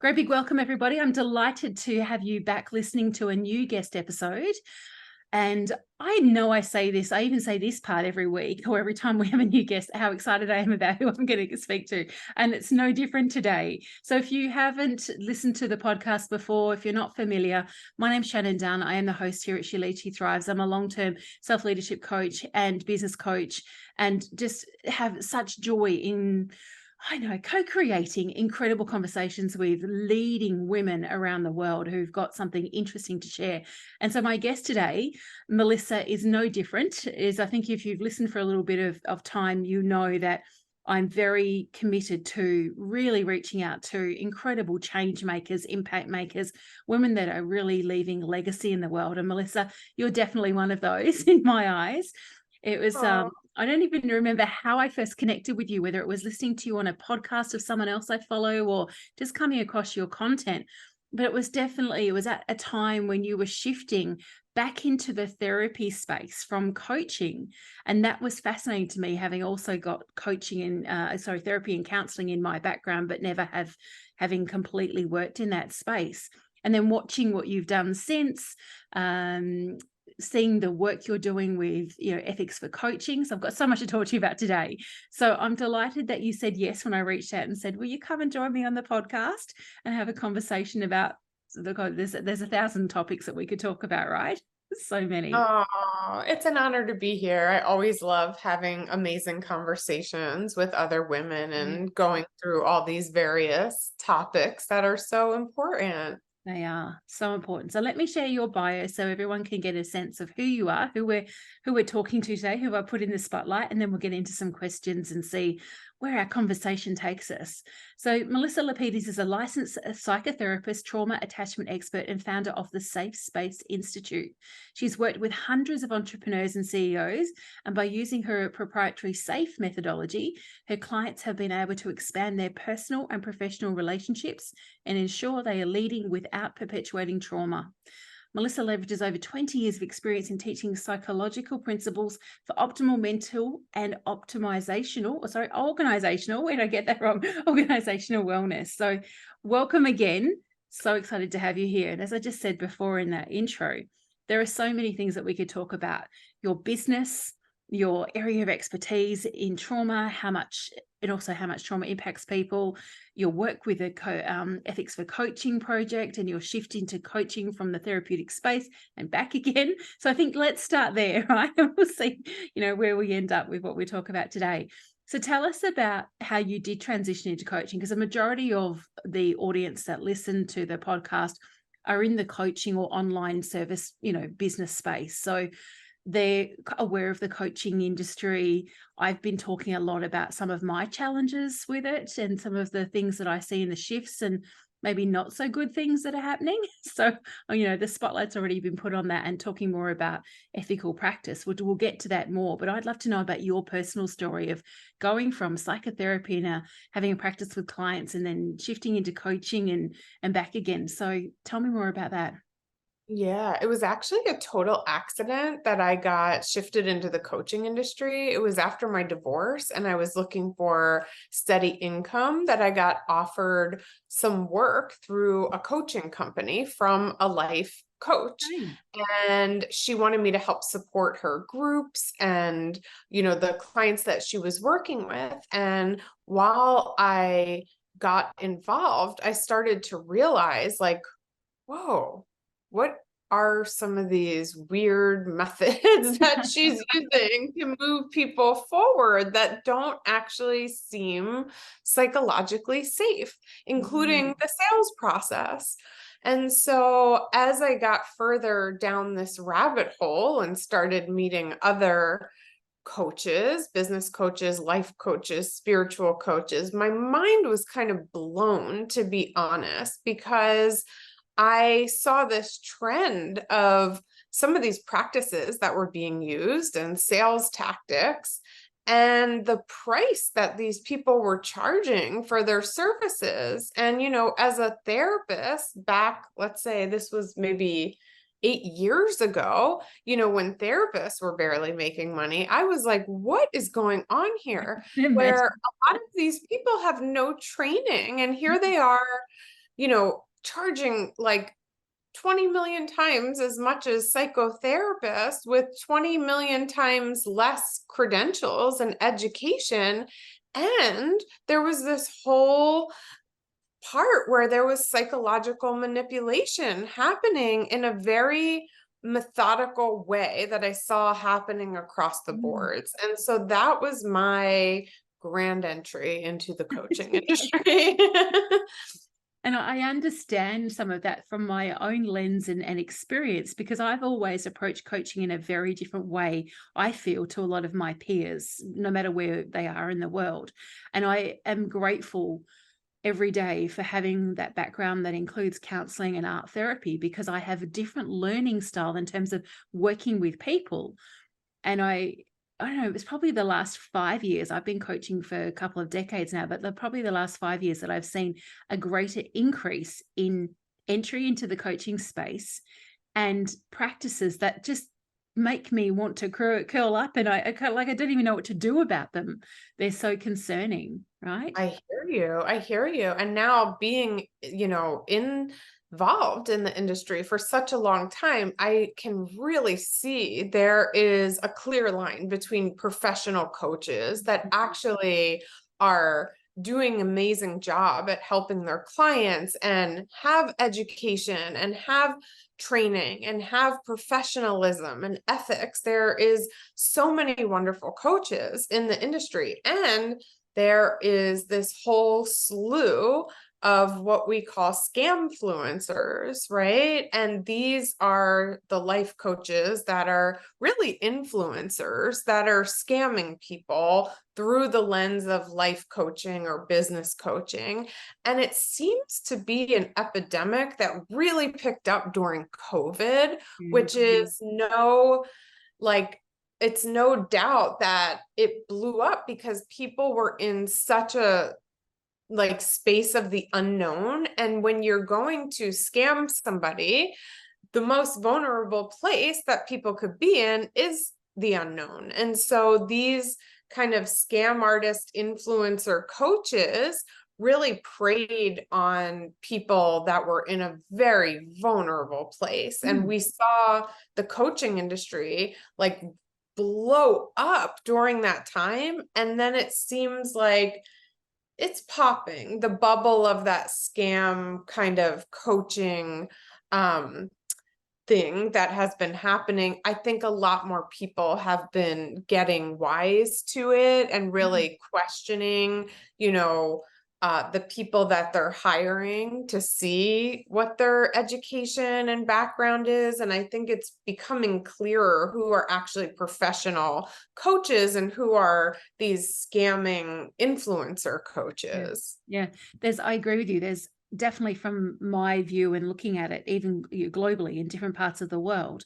Great big welcome, everybody. I'm delighted to have you back listening to a new guest episode. And I know I say this, I even say this part every week or every time we have a new guest, how excited I am about who I'm going to speak to. And it's no different today. So if you haven't listened to the podcast before, if you're not familiar, my name's Shannon Dunn. I am the host here at She Leads, She Thrives. I'm a long-term self-leadership coach and business coach, and just have such joy in co-creating incredible conversations with leading women around the world who've got something interesting to share. And so my guest today, Melissa, is no different. I think if you've listened for a little bit of time, you know that I'm very committed to really reaching out to incredible change makers, impact makers, women that are really leaving legacy in the world. And Melissa, you're definitely one of those in my eyes. It was, I don't even remember how I first connected with you, whether it was listening to you on a podcast of someone else I follow or just coming across your content. But it was at a time when you were shifting back into the therapy space from coaching. And that was fascinating to me, having also got coaching and therapy and counseling in my background, but never having completely worked in that space. And then watching what you've done since, seeing the work you're doing with, ethics for coaching. So I've got so much to talk to you about today. So I'm delighted that you said yes when I reached out and said, will you come and join me on the podcast and have a conversation about there's 1,000 topics that we could talk about, right? So many. Oh, it's an honor to be here. I always love having amazing conversations with other women and going through all these various topics that are so important. They are so important. So let me share your bio so everyone can get a sense of who you are, who we're talking to today, who I put in the spotlight, and then we'll get into some questions and see where our conversation takes us. So Mellissa Lapides is a licensed psychotherapist, trauma attachment expert, and founder of the Safe Space Institute. She's worked with hundreds of entrepreneurs and CEOs, and by using her proprietary SAFE methodology, her clients have been able to expand their personal and professional relationships and ensure they are leading without perpetuating trauma. Melissa leverages over 20 years of experience in teaching psychological principles for optimal mental and organizational, where did I get that wrong? Organizational wellness. So welcome again. So excited to have you here. And as I just said before in that intro, there are so many things that we could talk about. Your business, your area of expertise in trauma, how much trauma impacts people, your work with the Ethics for Coaching project, and your shift into coaching from the therapeutic space and back again. So I think let's start there, right? And we'll see, where we end up with what we talk about today. So tell us about how you did transition into coaching, because a majority of the audience that listen to the podcast are in the coaching or online service, business space. So they're aware of the coaching industry. I've been talking a lot about some of my challenges with it and some of the things that I see in the shifts and maybe not so good things that are happening. So, the spotlight's already been put on that and talking more about ethical practice. We'll get to that more, but I'd love to know about your personal story of going from psychotherapy and having a practice with clients and then shifting into coaching and back again. So tell me more about that. Yeah, it was actually a total accident that I got shifted into the coaching industry. It was after my divorce, and I was looking for steady income that I got offered some work through a coaching company from a life coach. And she wanted me to help support her groups and, the clients that she was working with. And while I got involved, I started to realize, like, whoa, what are some of these weird methods that she's using to move people forward that don't actually seem psychologically safe, including the sales process? And so as I got further down this rabbit hole and started meeting other coaches, business coaches, life coaches, spiritual coaches, my mind was kind of blown, to be honest, because I saw this trend of some of these practices that were being used and sales tactics and the price that these people were charging for their services. And, as a therapist back, let's say this was maybe 8 years ago, when therapists were barely making money, I was like, what is going on here? Where a lot of these people have no training, and here they are charging like 20 million times as much as psychotherapists with 20 million times less credentials and education. And there was this whole part where there was psychological manipulation happening in a very methodical way that I saw happening across the boards. And so that was my grand entry into the coaching industry. And I understand some of that from my own lens and experience, because I've always approached coaching in a very different way, I feel, to a lot of my peers, no matter where they are in the world. And I am grateful every day for having that background that includes counseling and art therapy, because I have a different learning style in terms of working with people. And I don't know, it's probably the last 5 years. I've been coaching for a couple of decades now, but probably the last 5 years that I've seen a greater increase in entry into the coaching space and practices that just make me want to curl up, and I don't even know what to do about them. They're so concerning, right? I hear you. I hear you. And now being, involved in the industry for such a long time, I can really see there is a clear line between professional coaches that actually are doing amazing job at helping their clients and have education and have training and have professionalism and ethics. There is so many wonderful coaches in the industry, and there is this whole slew of what we call scamfluencers, right? And these are the life coaches that are really influencers that are scamming people through the lens of life coaching or business coaching. And it seems to be an epidemic that really picked up during COVID, which is it's no doubt that it blew up because people were in such a space of the unknown. And when you're going to scam somebody, the most vulnerable place that people could be in is the unknown. And so these kind of scam artist influencer coaches really preyed on people that were in a very vulnerable place. And we saw the coaching industry blow up during that time. And then it seems like it's popping, the bubble of that scam kind of coaching thing that has been happening. I think a lot more people have been getting wise to it and really questioning, the people that they're hiring to see what their education and background is. And I think it's becoming clearer who are actually professional coaches and who are these scamming influencer coaches. Yeah. I agree with you. There's definitely, from my view and looking at it, even globally in different parts of the world,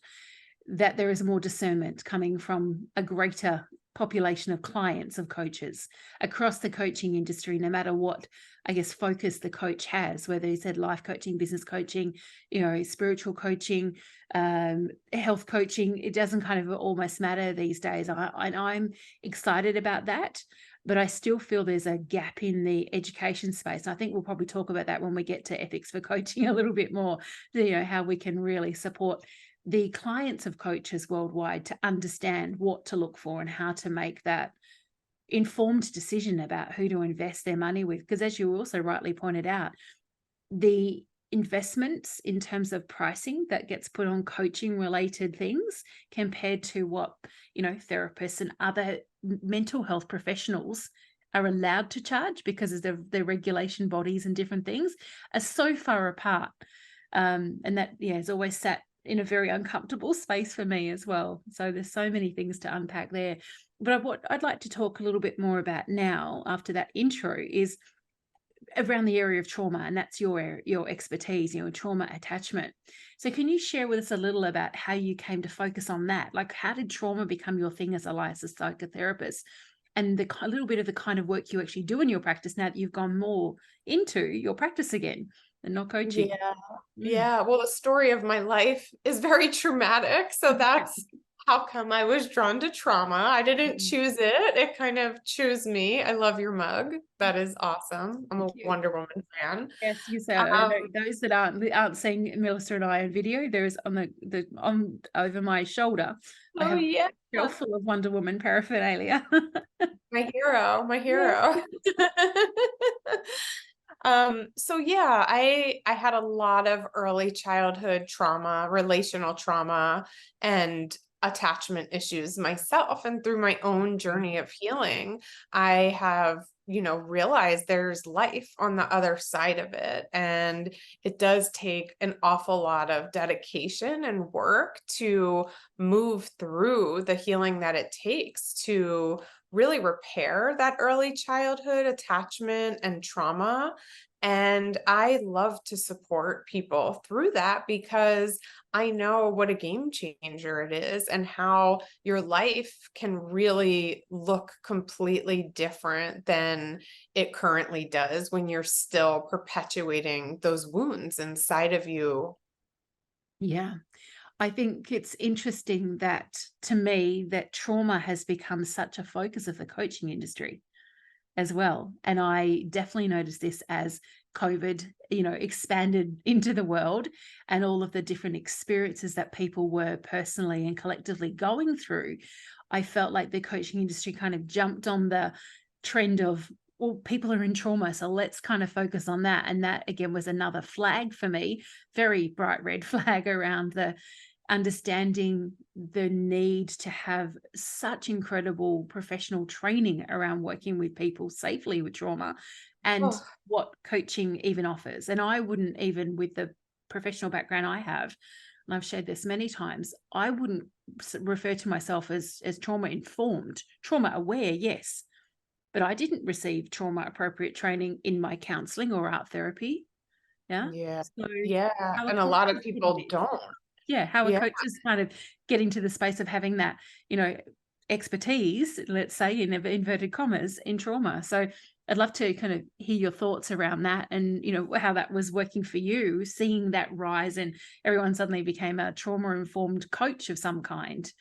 that there is more discernment coming from a greater population of clients of coaches across the coaching industry, no matter what, I guess, focus the coach has, whether he said life coaching, business coaching, spiritual coaching, health coaching. It doesn't kind of almost matter these days. I'm excited about that, but I still feel there's a gap in the education space. I think we'll probably talk about that when we get to ethics for coaching a little bit more, how we can really support the clients of coaches worldwide to understand what to look for and how to make that informed decision about who to invest their money with. Because as you also rightly pointed out, the investments in terms of pricing that gets put on coaching related things compared to what, therapists and other mental health professionals are allowed to charge because of the regulation bodies and different things, are so far apart. And that, has always sat in a very uncomfortable space for me as well. So there's so many things to unpack there. But what I'd like to talk a little bit more about now, after that intro, is around the area of trauma, and that's your expertise, trauma attachment. So can you share with us a little about how you came to focus on that? Like, how did trauma become your thing as a licensed psychotherapist, and a little bit of the kind of work you actually do in your practice now that you've gone more into your practice again and not coaching? Yeah. Well, the story of my life is very traumatic. So that's how come I was drawn to trauma. I didn't Mm, choose it. It kind of chose me. I love your mug. That is awesome. I'm a thank you. Wonder Woman fan. Yes, you so Um, those that aren't seeing Melissa and I on video, there is on the on over my shoulder, I oh have yeah, a shelf full of Wonder Woman paraphernalia. my hero, my Yeah. hero. So yeah, I had a lot of early childhood trauma, relational trauma, and attachment issues myself. And through my own journey of healing, I have, realized there's life on the other side of it. And it does take an awful lot of dedication and work to move through the healing that it takes to really repair that early childhood attachment and trauma. And I love to support people through that because I know what a game changer it is and how your life can really look completely different than it currently does when you're still perpetuating those wounds inside of you. Yeah. I think it's interesting that to me that trauma has become such a focus of the coaching industry as well. And I definitely noticed this as COVID, expanded into the world and all of the different experiences that people were personally and collectively going through. I felt like the coaching industry kind of jumped on the trend of, well, people are in trauma, so let's kind of focus on that. And that again was another flag for me, very bright red flag around the understanding the need to have such incredible professional training around working with people safely with trauma and Oh, what coaching even offers. And I wouldn't even, with the professional background I have, and I've shared this many times, I wouldn't refer to myself as trauma informed, trauma aware, yes, but I didn't receive trauma appropriate training in my counseling or art therapy. Yeah. yeah. So Yeah. how are And a lot coaches of getting people this? don't. Yeah, how are Yeah. coaches kind of getting to the space of having that, expertise, let's say in inverted commas, in trauma? So I'd love to kind of hear your thoughts around that and, how that was working for you, seeing that rise and everyone suddenly became a trauma-informed coach of some kind.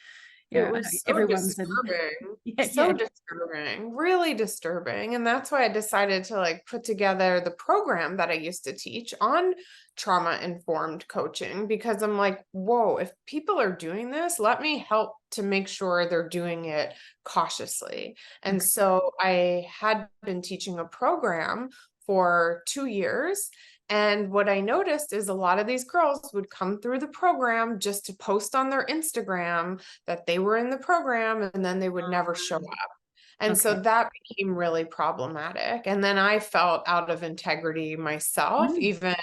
It I know was so everyone's an disturbing, yeah, so yeah. disturbing, really disturbing. And that's why I decided to like put together the program that I used to teach on trauma informed coaching because I'm like, whoa, if people are doing this, let me help to make sure they're doing it cautiously. And Okay. so I had been teaching a program for 2 years. And what I noticed is a lot of these girls would come through the program just to post on their Instagram that they were in the program and then they would never show up. And so Okay. that became really problematic. And then I felt out of integrity myself, Mm, even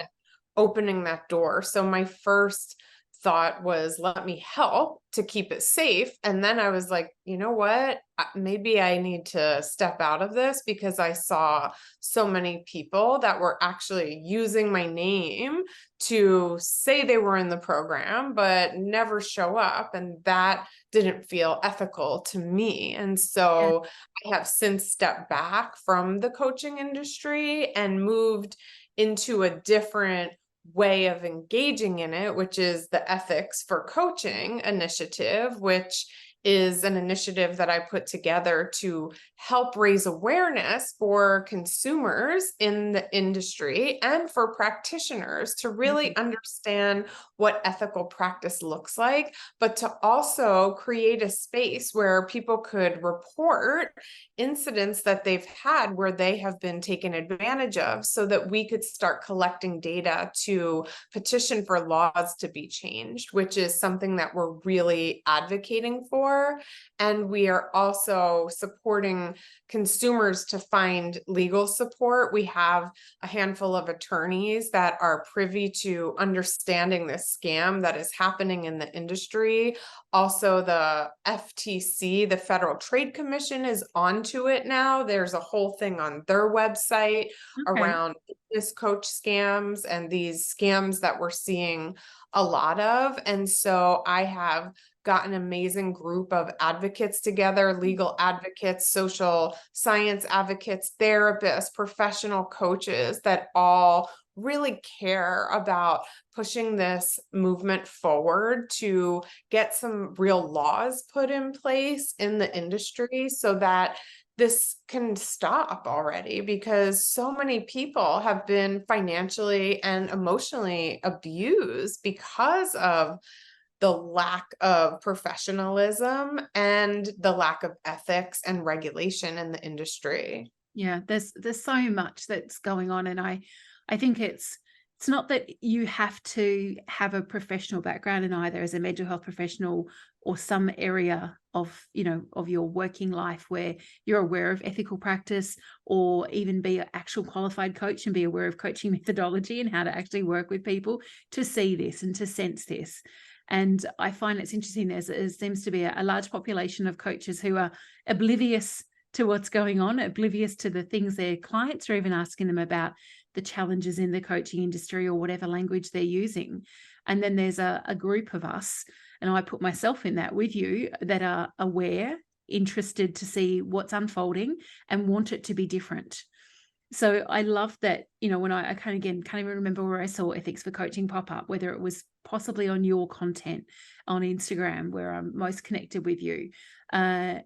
opening that door. So my first thought was, let me help to keep it safe. And then I was like, you know what? Maybe I need to step out of this because I saw so many people that were actually using my name to say they were in the program, but never show up. And that didn't feel ethical to me. And yeah. so I have since stepped back from the coaching industry and moved into a different way of engaging in it, which is the Ethics for Coaching initiative, which is an initiative that I put together to help raise awareness for consumers in the industry and for practitioners to really understand what ethical practice looks like, but to also create a space where people could report incidents that they've had where they have been taken advantage of so that we could start collecting data to petition for laws to be changed, which is something that we're really advocating for. And we are also supporting consumers to find legal support. We have a handful of attorneys that are privy to understanding this scam that is happening in the industry. Also, the FTC, the Federal Trade Commission, is onto it now. There's a whole thing on their website Okay. around business coach scams and these scams that we're seeing a lot of. And so I have got an amazing group of advocates together, legal advocates, social science advocates, therapists, professional coaches that all really care about pushing this movement forward to get some real laws put in place in the industry so that this can stop already, because so many people have been financially and emotionally abused because of the lack of professionalism and the lack of ethics and regulation in the industry. Yeah, there's so much that's going on, and I think it's not that you have to have a professional background in either as a mental health professional or some area of, of your working life where you're aware of ethical practice, or even be an actual qualified coach and be aware of coaching methodology and how to actually work with people to see this and to sense this. And I find it's interesting, there seems to be a large population of coaches who are oblivious to what's going on, oblivious to the things their clients are even asking them about, the challenges in the coaching industry or whatever language they're using. And then there's a group of us, and I put myself in that with you, that are aware, interested to see what's unfolding and want it to be different. So I love that, when I can't even remember where I saw Ethics for Coaching pop up, whether it was possibly on your content on Instagram, where I'm most connected with you, and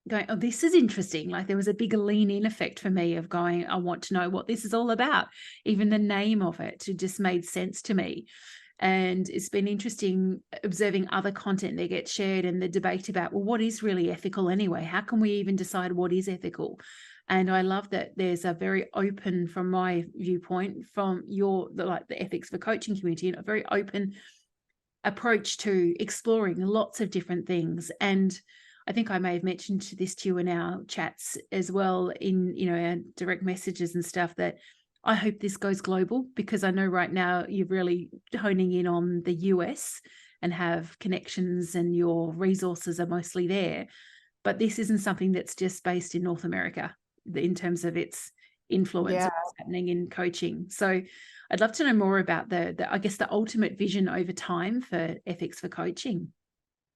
going, oh, this is interesting. Like, there was a big lean in effect for me of going, I want to know what this is all about. Even the name of it just made sense to me. And it's been interesting observing other content that gets shared and the debate about, well, what is really ethical anyway? How can we even decide what is ethical? And I love that there's a very open, from my viewpoint, from the Ethics for Coaching community, a very open approach to exploring lots of different things. And I think I may have mentioned this to you in our chats as well, in our direct messages and stuff, that I hope this goes global, because I know right now you're really honing in on the US and have connections and your resources are mostly there. But this isn't something that's just based in North America in terms of its influence of what's happening in coaching. So I'd love to know more about the I guess the ultimate vision over time for Ethics for Coaching.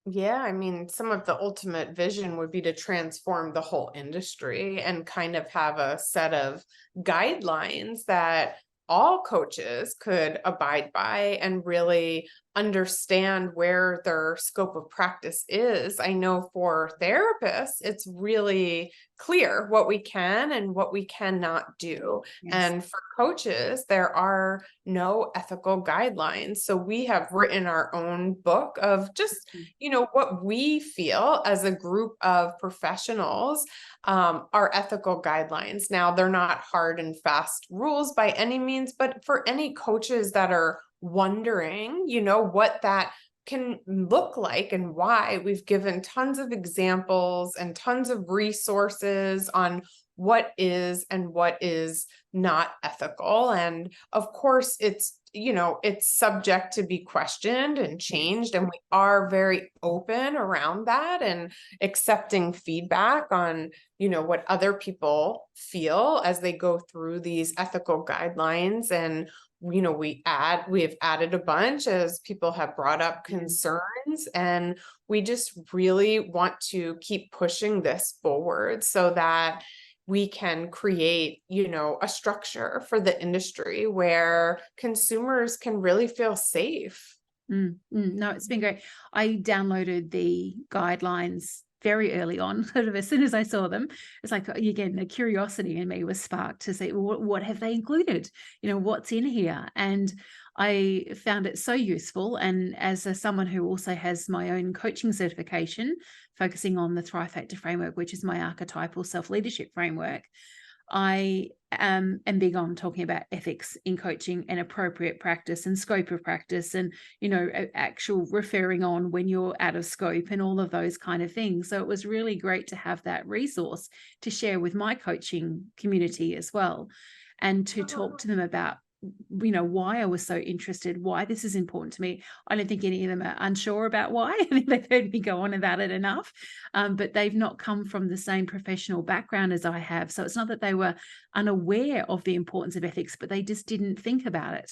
Yeah, I mean, some of the ultimate vision would be to transform the whole industry and kind of have a set of guidelines that all coaches could abide by and really understand where their scope of practice is. I know for therapists, it's really clear what we can and what we cannot do. Yes. And for coaches, there are no ethical guidelines. So we have written our own book of just, what we feel as a group of professionals are ethical guidelines. Now, they're not hard and fast rules by any means, but for any coaches that are wondering, what that can look like and why, we've given tons of examples and tons of resources on what is and what is not ethical. And of course, it's subject to be questioned and changed. And we are very open around that and accepting feedback on, what other people feel as they go through these ethical guidelines. And, we have added a bunch as people have brought up concerns, and we just really want to keep pushing this forward so that we can create, a structure for the industry where consumers can really feel safe. No, it's been great. I downloaded the guidelines very early on, sort of as soon as I saw them. It's like, again, the curiosity in me was sparked to say, well, what have they included? What's in here? And I found it so useful. And as someone who also has my own coaching certification, focusing on the Thrive Factor framework, which is my archetypal self-leadership framework, I am big on talking about ethics in coaching and appropriate practice and scope of practice and, actual referring on when you're out of scope and all of those kind of things. So it was really great to have that resource to share with my coaching community as well, and to talk to them about, why I was so interested, why this is important to me. I don't think any of them are unsure about why. I think they've heard me go on about it enough, but they've not come from the same professional background as I have. So it's not that they were unaware of the importance of ethics, but they just didn't think about it.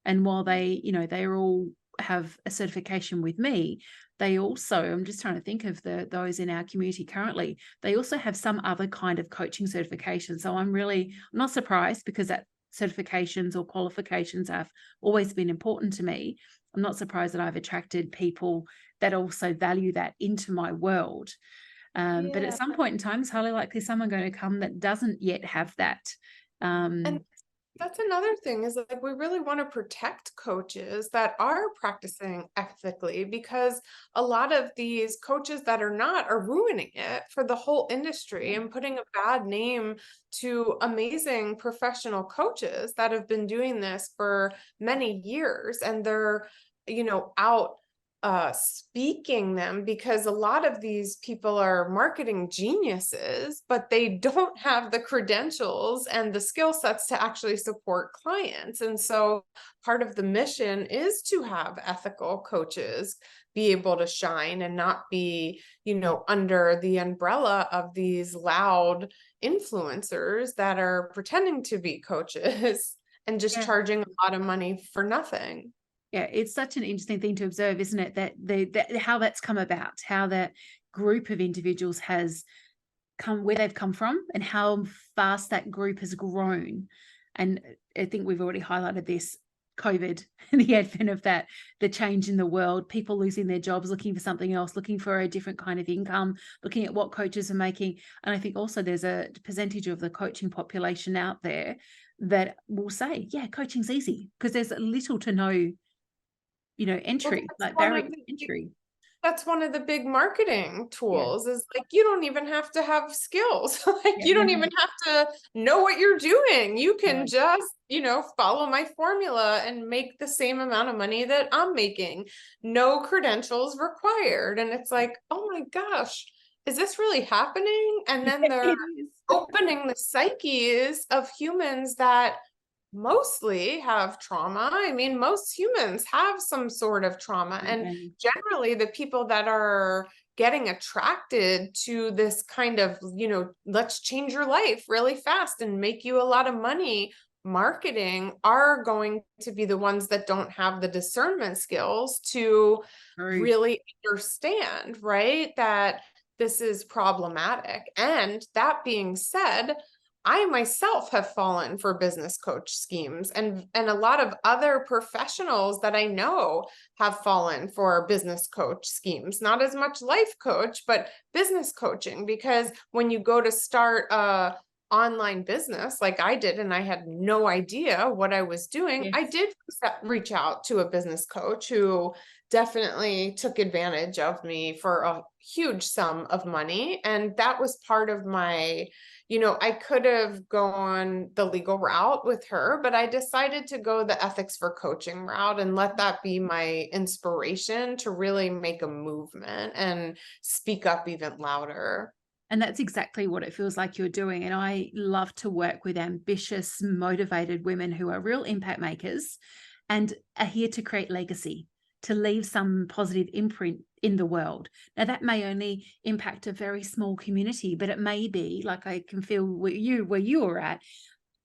And while they all have a certification with me, they also, I'm just trying to think of those in our community currently, they also have some other kind of coaching certification. So I'm not surprised, because that's certifications or qualifications have always been important to me. I'm not surprised that I've attracted people that also value that into my world. But at Yeah. some point in time, it's highly likely someone going to come that doesn't yet have that. And that's another thing is like we really want to protect coaches that are practicing ethically, because a lot of these coaches that are not are ruining it for the whole industry and putting a bad name to amazing professional coaches that have been doing this for many years, and they're, out speaking them, because a lot of these people are marketing geniuses, but they don't have the credentials and the skill sets to actually support clients. And so part of the mission is to have ethical coaches be able to shine and not be, under the umbrella of these loud influencers that are pretending to be coaches and just Yeah. charging a lot of money for nothing. Yeah, it's such an interesting thing to observe, isn't it? That how that's come about, how that group of individuals has come, where they've come from, and how fast that group has grown. And I think we've already highlighted this: COVID and the advent of that, the change in the world, people losing their jobs, looking for something else, looking for a different kind of income, looking at what coaches are making. And I think also there's a percentage of the coaching population out there that will say, yeah, coaching's easy, because there's little to no entry, Well, like barrier entry. that's one of the big marketing Yeah. tools, is like you don't even have to have skills. Like Yeah. you No, don't no, even have to know what you're doing. You can no. just, follow my formula and make the same amount of money that I'm making. No credentials required. And it's like, oh my gosh, is this really happening? And then they're It is. opening the psyches of humans that mostly have trauma. I mean, most humans have some sort of trauma. And Okay. generally, the people that are getting attracted to this kind of, let's change your life really fast and make you a lot of money marketing are going to be the ones that don't have the discernment skills to True. really understand, right? That this is problematic. And that being said, I myself have fallen for business coach schemes, and a lot of other professionals that I know have fallen for business coach schemes, not as much life coach, but business coaching, because when you go to start a online business like I did, and I had no idea what I was doing, I Yes. did reach out to a business coach who definitely took advantage of me for a huge sum of money. And that was part of my, I could have gone the legal route with her, but I decided to go the ethics for coaching route and let that be my inspiration to really make a movement and speak up even louder. And that's exactly what it feels like you're doing. And I love to work with ambitious, motivated women who are real impact makers and are here to create legacy, to leave some positive imprint in the world. Now, that may only impact a very small community, but it may be, like I can feel where you are at,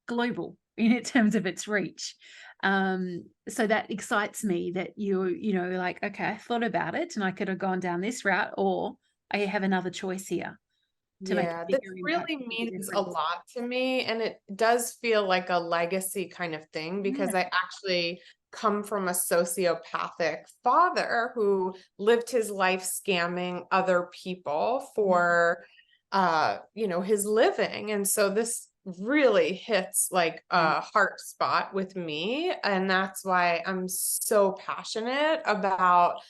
global in terms of its reach. So that excites me that you're like, okay, I thought about it and I could have gone down this route, or I have another choice here to make a Yeah, this bigger impact, really a bigger means a difference. lot to me. And it does feel like a legacy kind of thing, Yeah. because I actually come from a sociopathic father who lived his life scamming other people for his living. And so this really hits like Yeah. a heart spot with me. And that's why I'm so passionate about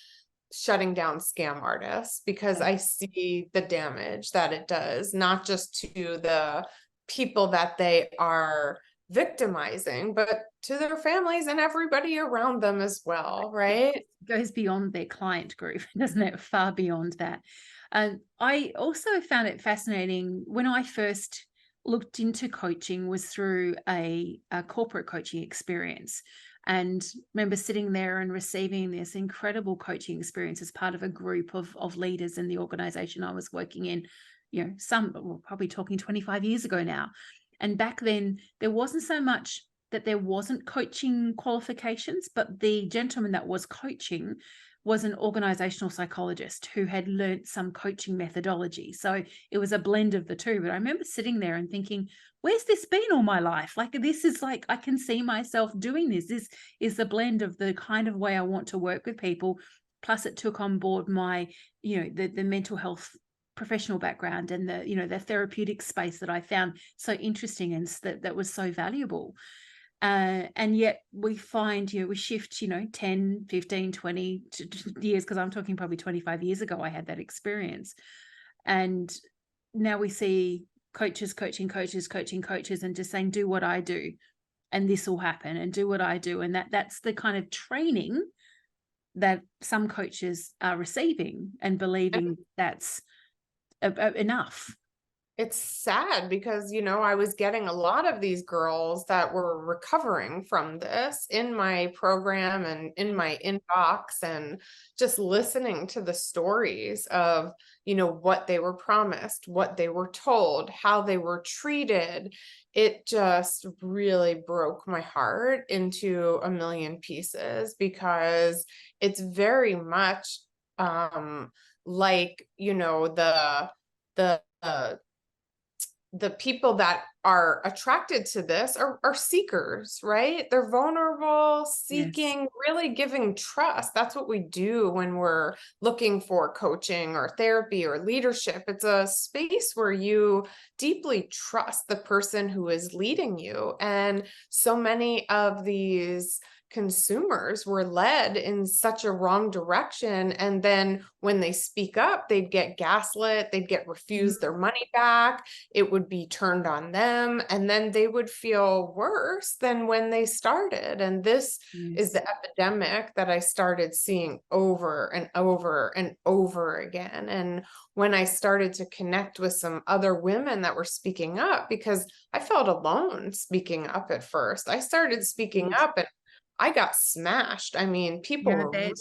shutting down scam artists, because I see the damage that it does, not just to the people that they are victimizing, but to their families and everybody around them as well, right? It goes beyond their client group, doesn't it? Far beyond that. I also found it fascinating when I first looked into coaching was through a corporate coaching experience. And remember sitting there and receiving this incredible coaching experience as part of a group of leaders in the organization I was working in, some were probably talking 25 years ago now. And back then, there wasn't so much that there wasn't coaching qualifications, but the gentleman that was coaching was an organizational psychologist who had learnt some coaching methodology. So it was a blend of the two. But I remember sitting there and thinking, where's this been all my life? Like, this is like, I can see myself doing this. This is the blend of the kind of way I want to work with people. Plus it took on board my, the mental health professional background and the therapeutic space that I found so interesting and that was so valuable. And yet we find, we shift, 10, 15, 20 years, because I'm talking probably 25 years ago, I had that experience. And now we see coaches coaching coaches and just saying, do what I do and this will happen, and do what I do. And that's the kind of training that some coaches are receiving and believing that's enough. It's sad because, I was getting a lot of these girls that were recovering from this in my program and in my inbox, and just listening to the stories of, what they were promised, what they were told, how they were treated. It just really broke my heart into a million pieces, because it's very much like, the people that are attracted to this are seekers, right? They're vulnerable, seeking, really giving trust. That's what we do when we're looking for coaching or therapy or leadership. It's a space where you deeply trust the person who is leading you. And so many of these consumers were led in such a wrong direction. And then when they speak up, they'd get gaslit, they'd get refused their money back, it would be turned on them, and then they would feel worse than when they started. And this is the epidemic that I started seeing over and over and over again. And when I started to connect with some other women that were speaking up, because I felt alone speaking up at first, I started speaking up and I got smashed. I mean, people were really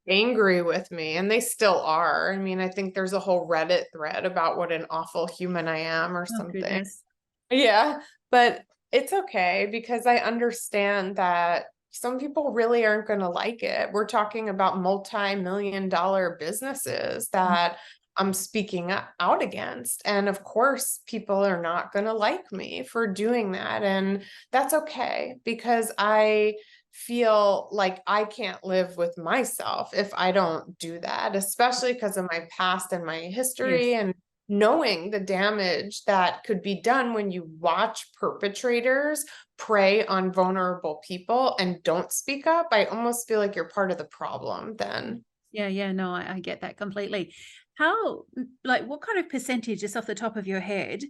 angry with me, and they still are. I mean, I think there's a whole Reddit thread about what an awful human I am or something. Goodness. Yeah, but it's okay, because I understand that some people really aren't going to like it. We're talking about multi-million-dollar businesses that I'm speaking out against. And of course, people are not going to like me for doing that. And that's okay, because I feel like I can't live with myself if I don't do that, especially because of my past and my history, and knowing the damage that could be done when you watch perpetrators prey on vulnerable people and don't speak up. I almost feel like you're part of the problem then. Yeah, no, I get that completely. How, what kind of percentage, just off the top of your head,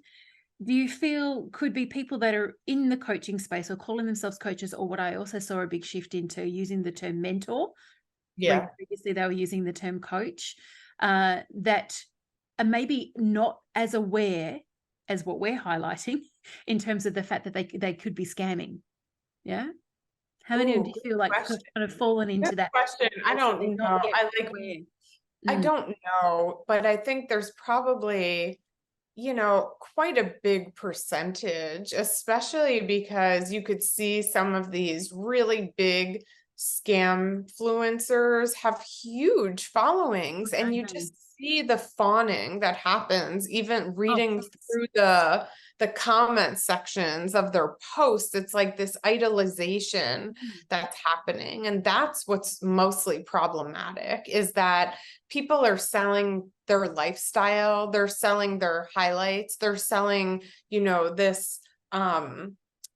do you feel could be people that are in the coaching space or calling themselves coaches, or what I also saw a big shift into using the term mentor? Yeah. When previously they were using the term coach, that are maybe not as aware as what we're highlighting in terms of the fact that they could be scamming. Yeah. How many do you feel like have kind of fallen into that question? I don't know. I don't know, but I think there's probably, quite a big percentage, especially because you could see some of these really big scam influencers have huge followings, and you just see the fawning that happens even reading through the comment sections of their posts. It's like this idolization that's happening, and that's what's mostly problematic, is that people are selling their lifestyle, they're selling their highlights, they're selling, this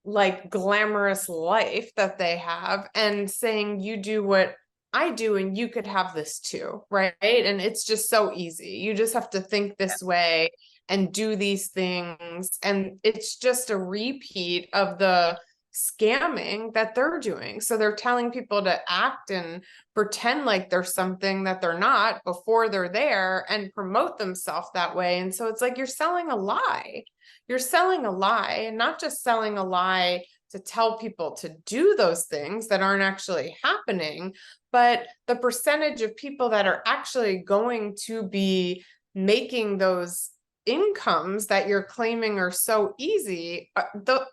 like glamorous life that they have, and saying, you do what I do and you could have this too, right? And it's just so easy. You just have to think this way and do these things, and it's just a repeat of the scamming that they're doing. So they're telling people to act and pretend like they're something that they're not before they're there, and promote themselves that way. And so it's like you're selling a lie. You're selling a lie, and not just selling a lie to tell people to do those things that aren't actually happening, but the percentage of people that are actually going to be making those incomes that you're claiming are so easy,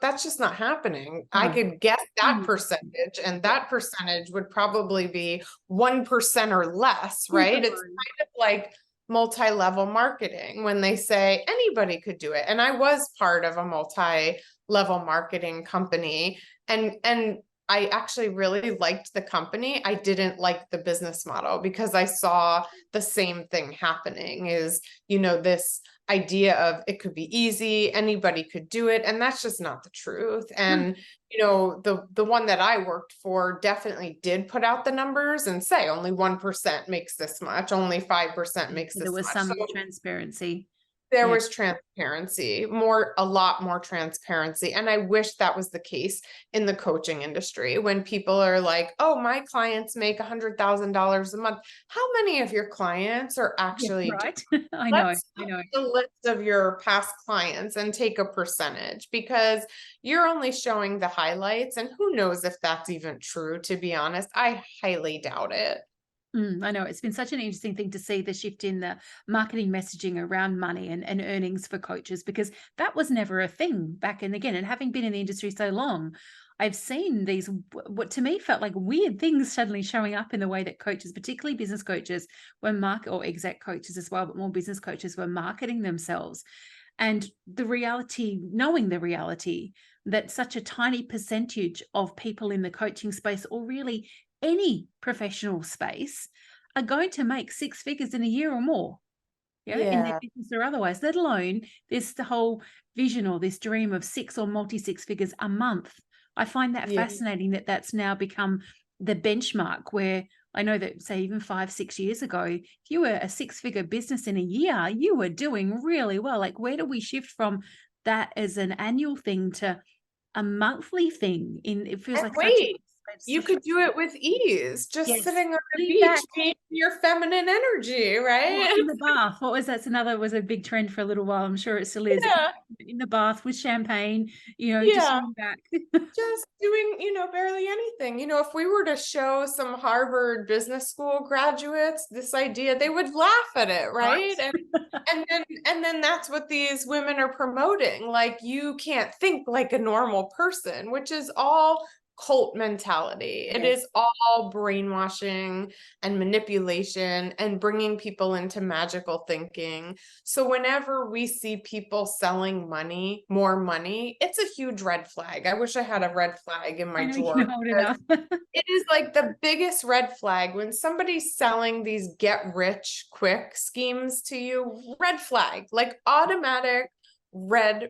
that's just not happening. I No. could guess that 100%. percentage, and that percentage would probably be 1% or less, right? It's kind of like multi-level marketing when they say anybody could do it. And I was part of a multi-level marketing company, and I actually really liked the company. I didn't like the business model because I saw the same thing happening is, this idea of it could be easy, anybody could do it. And that's just not the truth. And, the one that I worked for definitely did put out the numbers and say only 1% makes this much, only 5% makes this There was much. some So transparency. there Yeah. was transparency, a lot more transparency. And I wish that was the case in the coaching industry when people are like, oh, my clients make $100,000 a month. How many of your clients are actually Right. I know. Let's look at the list of your past clients and take a percentage, because you're only showing the highlights, and who knows if that's even true, to be honest. I highly doubt it. I know it's been such an interesting thing to see the shift in the marketing messaging around money and earnings for coaches, because that was never a thing back in again. And having been in the industry so long, I've seen these, what to me felt like weird things suddenly showing up in the way that coaches, particularly business coaches, or exec coaches as well, but more business coaches were marketing themselves. And knowing the reality that such a tiny percentage of people in the coaching space, or really any professional space, are going to make six figures in a year or more, in their business or otherwise, let alone this the whole vision or this dream of six or multi-six figures a month. I find that fascinating that that's now become the benchmark, where I know that, say, even 5-6 years ago, if you were a six-figure business in a year, you were doing really well. Like, where do we shift from that as an annual thing to a monthly thing? It feels like such a you could do it with ease, just sitting on the Lean beach, back. being your feminine energy, right? In the bath. What was that? Was a big trend for a little while. I'm sure it still is. Yeah. In the bath with champagne, just Yeah. lean back. Just doing, barely anything. If we were to show some Harvard Business School graduates this idea, they would laugh at it, right? And then that's what these women are promoting. Like, you can't think like a normal person, which is all cult mentality. It is all brainwashing and manipulation and bringing people into magical thinking. So whenever we see people selling more money, it's a huge red flag. I wish I had a red flag in my drawer. It is like the biggest red flag when somebody's selling these get rich quick schemes to you. Red flag, like automatic red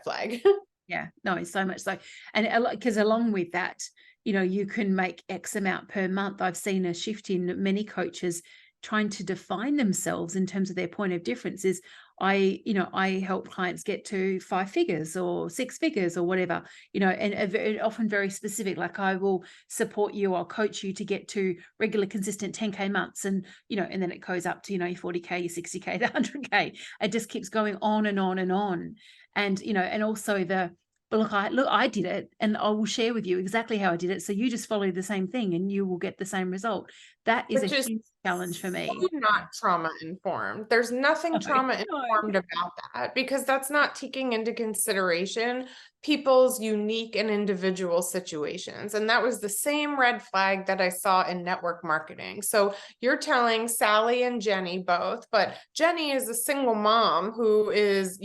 flag. Yeah, no, so much so. And because along with that, you can make X amount per month. I've seen a shift in many coaches trying to define themselves in terms of their point of difference. Is I help clients get to 5 figures or 6 figures or whatever, and often very specific. Like, I will support you, I'll coach you to get to regular, consistent 10K months, and and then it goes up to your 40K, your 60K, the 100K. It just keeps going on and on and on. And and also I did it, and I will share with you exactly how I did it. So you just follow the same thing and you will get the same result. That is a huge challenge for me. Not trauma informed. There's nothing trauma informed about that, because that's not taking into consideration people's unique and individual situations. And that was the same red flag that I saw in network marketing. So you're telling Sally and Jenny both, but Jenny is a single mom who is,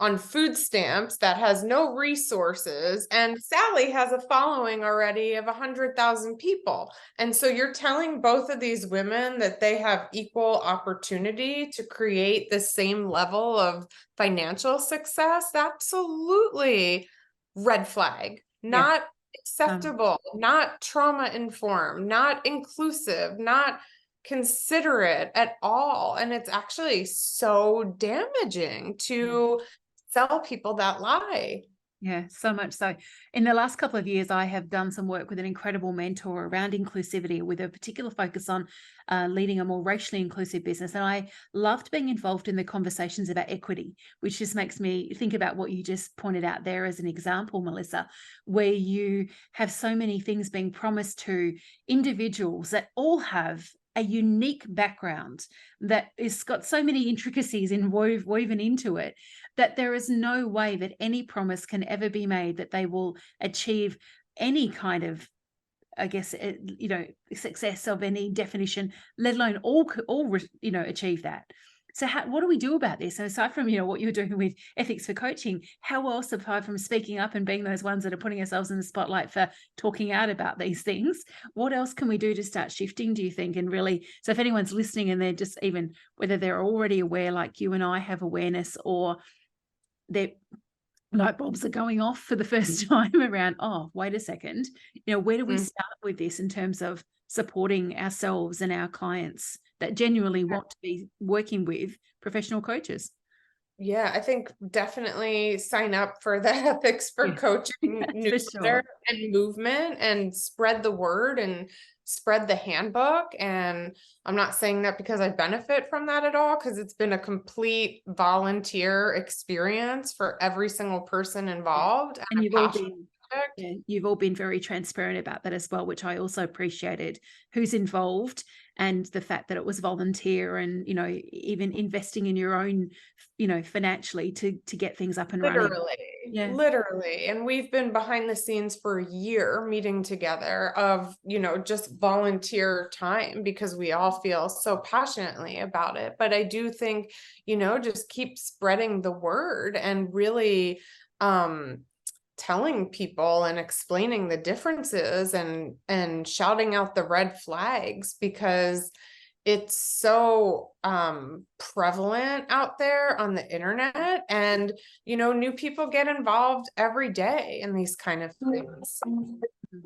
on food stamps, that has no resources, and Sally has a following already of 100,000 people. And so you're telling both of these women that they have equal opportunity to create the same level of financial success? Absolutely red flag. Not acceptable, not trauma informed, not inclusive, not considerate at all. And it's actually so damaging to sell people that lie. Yeah, so much so. In the last couple of years, I have done some work with an incredible mentor around inclusivity, with a particular focus on leading a more racially inclusive business. And I loved being involved in the conversations about equity, which just makes me think about what you just pointed out there as an example, Melissa, where you have so many things being promised to individuals that all have a unique background that is got so many intricacies woven into it, that there is no way that any promise can ever be made that they will achieve any kind of, I guess, success of any definition, let alone all achieve that. So what do we do about this? And aside from, what you're doing with Ethics for Coaching, how else, apart from speaking up and being those ones that are putting ourselves in the spotlight for talking out about these things, what else can we do to start shifting, do you think? And really, so if anyone's listening and they're just, even whether they're already aware, like you and I have awareness, or their light bulbs are going off for the first time around, oh, wait a second, where do we start with this in terms of supporting ourselves and our clients that genuinely want to be working with professional coaches? Yeah, I think definitely sign up for the Ethics for Coaching newsletter and movement, and spread the word and spread the handbook. And I'm not saying that because I benefit from that at all, because it's been a complete volunteer experience for every single person involved. And you've all been very transparent about that as well, which I also appreciated, who's involved and the fact that it was volunteer, and, even investing in your own, financially to get things up and running. Literally. And we've been behind the scenes for a year meeting together of, just volunteer time, because we all feel so passionately about it. But I do think, just keep spreading the word and really, telling people and explaining the differences and shouting out the red flags, because it's so prevalent out there on the internet, and new people get involved every day in these kind of things.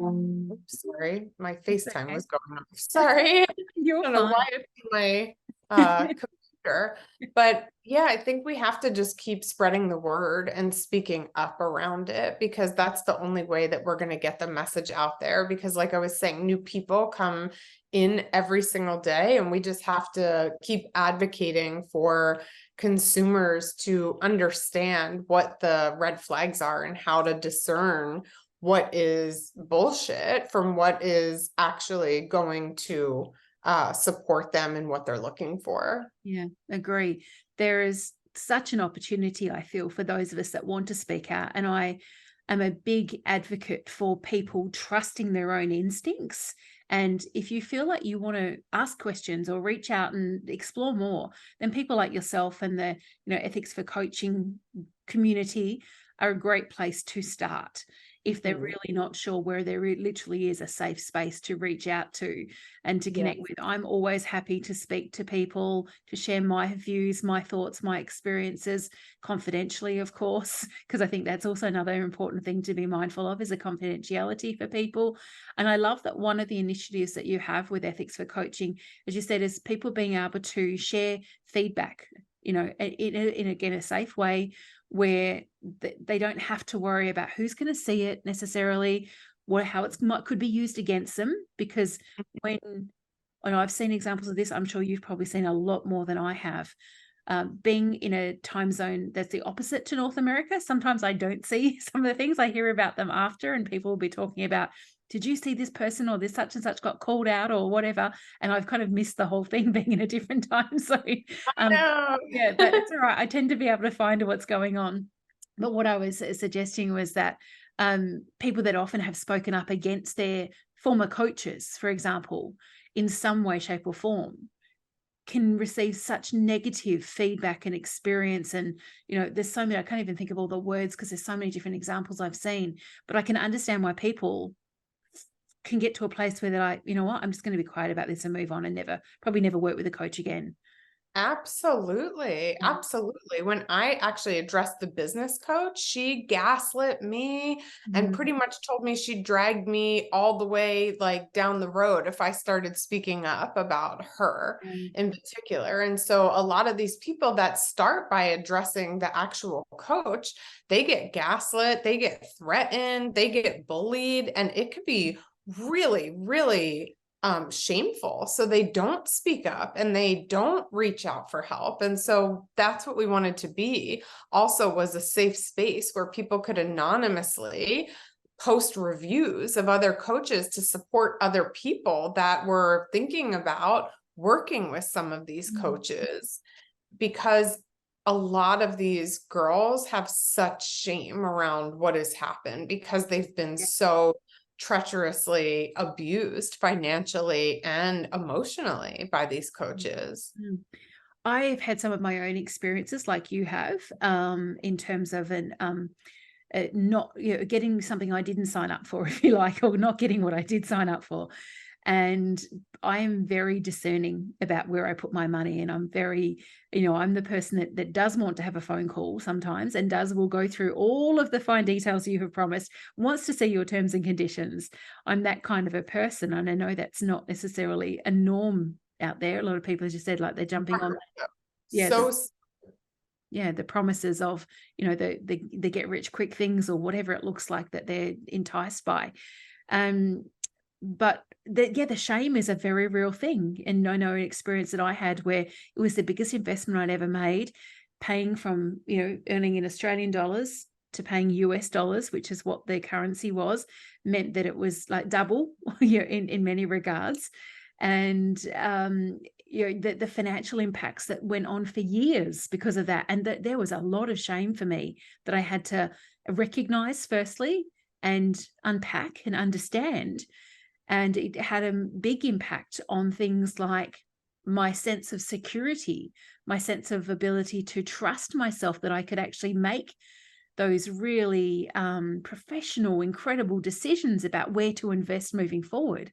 Oops, sorry, my FaceTime was going off. Sorry. I don't know why it's in my computer. But yeah, I think we have to just keep spreading the word and speaking up around it, because that's the only way that we're going to get the message out there. Because like I was saying, new people come in every single day, and we just have to keep advocating for consumers to understand what the red flags are and how to discern what is bullshit from what is actually going to support them in what they're looking for. Yeah, agree. There is such an opportunity, I feel, for those of us that want to speak out. And I am a big advocate for people trusting their own instincts. And if you feel like you want to ask questions or reach out and explore more, then people like yourself and the Ethics for Coaching community are a great place to start. If they're really not sure, where there literally is a safe space to reach out to and to connect with. I'm always happy to speak to people, to share my views, my thoughts, my experiences, confidentially, of course, because I think that's also another important thing to be mindful of, is a confidentiality for people. And I love that one of the initiatives that you have with Ethics for Coaching, as you said, is people being able to share feedback, in again, a safe way, where they don't have to worry about who's going to see it necessarily, or how could be used against them. Because and I've seen examples of this, I'm sure you've probably seen a lot more than I have, being in a time zone that's the opposite to North America. Sometimes I don't see some of the things. I hear about them after, and people will be talking about, did you see this person or this such and such got called out or whatever? And I've kind of missed the whole thing being in a different time zone. Yeah, but it's all right. I tend to be able to find what's going on. But what I was suggesting was that people that often have spoken up against their former coaches, for example, in some way, shape or form, can receive such negative feedback and experience. And, there's so many, I can't even think of all the words because there's so many different examples I've seen, but I can understand why people can get to a place where they're like, you know what, I'm just going to be quiet about this and move on and probably never work with a coach again. Absolutely. Absolutely. When I actually addressed the business coach, she gaslit me and pretty much told me she dragged me all the way down the road if I started speaking up about her in particular. And so a lot of these people that start by addressing the actual coach, they get gaslit, they get threatened, they get bullied, and it could be really, really shameful. So they don't speak up and they don't reach out for help. And so that's what we wanted to be. Also was a safe space where people could anonymously post reviews of other coaches to support other people that were thinking about working with some of these coaches, because a lot of these girls have such shame around what has happened because they've been so treacherously abused financially and emotionally by these coaches. I've had some of my own experiences like you have, in terms of not, getting something I didn't sign up for, if you like, or not getting what I did sign up for. And I am very discerning about where I put my money. And I'm very, I'm the person that does want to have a phone call sometimes, and will go through all of the fine details you have promised, wants to see your terms and conditions. I'm that kind of a person. And I know that's not necessarily a norm out there. A lot of people, as you said, like they're jumping on the promises of, the get rich quick things, or whatever it looks like that they're enticed by. But the shame is a very real thing. And I know an experience that I had where it was the biggest investment I'd ever made, paying from, earning in Australian dollars to paying US dollars, which is what their currency was, meant that it was like double in many regards. And the financial impacts that went on for years because of that. And that there was a lot of shame for me that I had to recognize firstly, and unpack and understand. And it had a big impact on things like my sense of security, my sense of ability to trust myself, that I could actually make those really professional, incredible decisions about where to invest moving forward.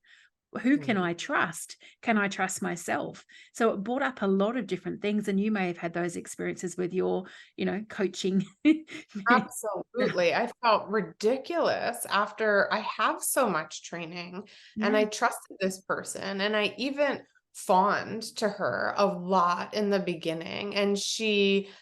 Who can I trust? Can I trust myself? So it brought up a lot of different things. And you may have had those experiences with your, coaching. Absolutely. I felt ridiculous after I have so much training and I trusted this person, and I even fawned to her a lot in the beginning. And